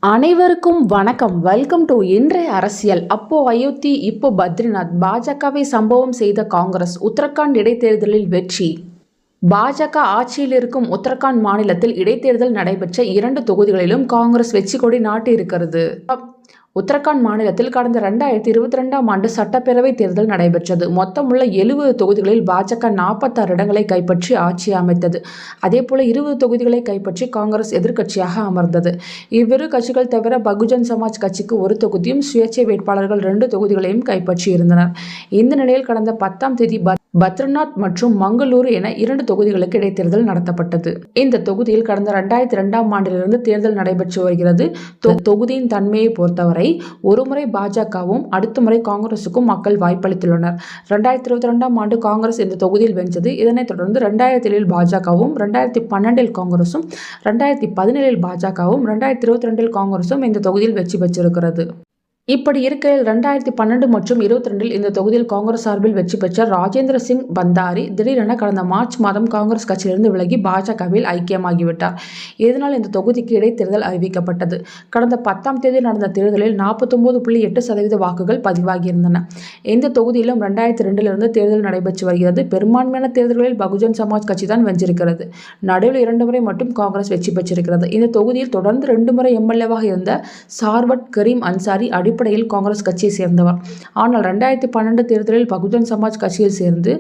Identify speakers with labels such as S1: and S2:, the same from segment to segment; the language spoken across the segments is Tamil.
S1: அனைவருக்கும் வணக்கம். வெல்கம் டு இன்றைய அரசியல். அப்போ அயோத்தி, இப்போ பத்ரிநாத். பாஜகவை சம்பவம் செய்த காங்கிரஸ். உத்தரகாண்ட் இடைத்தேர்தலில் வெற்றி. பாஜக ஆட்சியில் இருக்கும் உத்தரகாண்ட் மாநிலத்தில் இடைத்தேர்தல் நடைபெற்ற 2 தொகுதிகளிலும் காங்கிரஸ் வெற்றி கொடி நாட்டி இருக்கிறது. உத்தரகாண்ட் மாநிலத்தில் கடந்த 2022ஆம் ஆண்டு சட்டப்பேரவை தேர்தல் நடைபெற்றது. மொத்தமுள்ள 70 தொகுதிகளில் பாஜக 46 இடங்களை கைப்பற்றி ஆட்சி அமைத்தது. அதேபோல 20 தொகுதிகளை கைப்பற்றி காங்கிரஸ் எதிர்க்கட்சியாக அமர்ந்தது. இவ்விரு கட்சிகள் தவிர பகுஜன் சமாஜ் கட்சிக்கு 1 தொகுதியும், சுயேட்சை வேட்பாளர்கள் 2 தொகுதிகளையும் கைப்பற்றி இருந்தனர். இந்த நிலையில் கடந்த 10ஆம் தேதி பத்ரிநாத் மற்றும் மங்களூரு என 2 தொகுதிகளுக்கு இடைத்தேர்தல் நடத்தப்பட்டது. இந்த தொகுதியில் கடந்த 2002ஆம் ஆண்டிலிருந்து தேர்தல் நடைபெற்று வருகிறது. தொகுதியின் தன்மையை பொறுத்தவரை ஒருமுறை பாஜகவும் அடுத்த முறை காங்கிரசுக்கும் மக்கள் வாய்ப்பளித்துள்ளனர். 2022ஆம் ஆண்டு காங்கிரஸ் இந்த தொகுதியில் வென்றது. இதனைத் தொடர்ந்து 2007இல் பாஜகவும், 2012இல் காங்கிரசும், 2017இல் பாஜகவும், 2022இல் காங்கிரசும் இந்த தொகுதியில் வெற்றி பெற்றிருக்கிறது. இப்படி இருக்கையில் 2012 மற்றும் 2022இல் இந்த தொகுதியில் காங்கிரஸ் சார்பில் வெற்றி பெற்ற ராஜேந்திர சிங் பந்தாரி திடீரென கடந்த மார்ச் மாதம் காங்கிரஸ் கட்சியிலிருந்து விலகி பாஜகவில் ஐக்கியமாகிவிட்டார். இதனால் இந்த தொகுதிக்கு இடைத்தேர்தல் அறிவிக்கப்பட்டது. கடந்த 10ஆம் தேதி நடந்த தேர்தலில் 49.8% வாக்குகள் பதிவாகியிருந்தன. இந்த தொகுதியிலும் 2002இலிருந்து தேர்தல் நடைபெற்று வருகிறது. பெரும்பான்மையான தேர்தல்களில் பகுஜன் சமாஜ் கட்சி தான் வென்றிருக்கிறது. நடுவில் 2 முறை மட்டும் காங்கிரஸ் வெற்றி பெற்றிருக்கிறது. இந்த தொகுதியில் தொடர்ந்து 2 முறை எம்எல்ஏவாக இருந்த சார்வட் கரீம் அன்சாரி அடிப்படையில் காங்கிரஸ் கட்சியை சேர்ந்தவர். ஆனால் 2012 தேர்தலில் பகுஜன் சமாஜ் கட்சியில் சேர்ந்து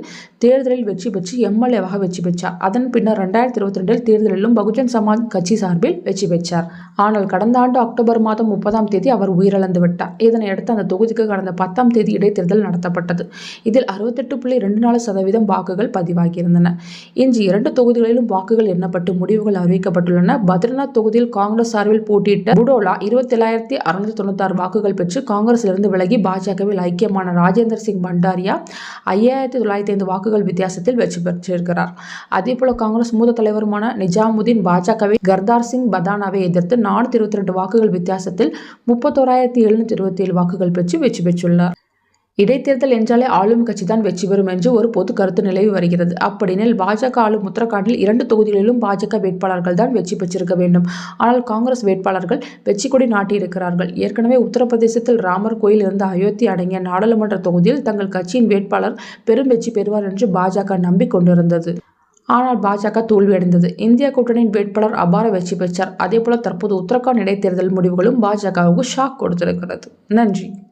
S1: தேர்தலில் வெற்றி பெற்று எம்எல்ஏவாக வெற்றி பெற்றார். அதன் பின்னர் 2022இல் தேர்தலிலும் பகுஜன் சமாஜ் கட்சி சார்பில் வெற்றி பெற்றார். ஆனால் கடந்த ஆண்டு அக்டோபர் மாதம் 30ஆம் தேதி அவர் உயிரிழந்து விட்டார். இதனையடுத்து அந்த தொகுதிக்கு கடந்த 10ஆம் தேதி இடைத்தேர்தல் நடத்தப்பட்டது. இதில் 68.24% வாக்குகள் பதிவாகியிருந்தன. இன்று 2 தொகுதிகளிலும் வாக்குகள் எண்ணப்பட்டு முடிவுகள் அறிவிக்கப்பட்டுள்ளன. பத்ரிநாத் தொகுதியில் காங்கிரஸ் சார்பில் போட்டியிட்ட புடோலா 27,696 வாக்குகள் பெற்று காங்கிரசிலிருந்து விலகி பாஜகவில் ஐக்கியமான ராஜேந்திர சிங் பண்டாரியா 5,905 வாக்குகள் வித்தியாசத்தில் வெற்றி பெற்றிருக்கிறார். அதேபோல காங்கிரஸ் மூத்த தலைவருமான நிஜாமுதீன் பாஜகவை கர்தார் சிங் பதானாவை எதிர்த்து 422 வாக்குகள் வித்தியாசத்தில் 31,727 வாக்குகள் பெற்று வெற்றி பெற்றுள்ளார். இடைத்தேர்தல் என்றாலே ஆளும் கட்சி தான் வெற்றி பெறும் என்று ஒரு பொது கருத்து நிலவி வருகிறது. அப்படினில் பாஜக ஆளும் உத்தரகாண்டில் 2 தொகுதிகளிலும் பாஜக வேட்பாளர்கள் தான் வெற்றி பெற்றிருக்க வேண்டும். ஆனால் காங்கிரஸ் வேட்பாளர்கள் வெற்றி கொடி நாட்டியிருக்கிறார்கள். ஏற்கனவே உத்தரப்பிரதேசத்தில் ராமர் கோயில் இருந்த அயோத்தி அடங்கிய நாடாளுமன்ற தொகுதியில் தங்கள் கட்சியின் வேட்பாளர் பெரும் வெற்றி பெறுவார் என்று பாஜக நம்பிக்கொண்டிருந்தது. ஆனால் பாஜக தோல்வியடைந்தது. இந்தியா கூட்டணியின் வேட்பாளர் அபார வெற்றி பெற்றார். அதேபோல தற்போது உத்தரகாண்ட் இடைத்தேர்தல் முடிவுகளும் பாஜகவுக்கு ஷாக் கொடுத்திருக்கிறது. நன்றி.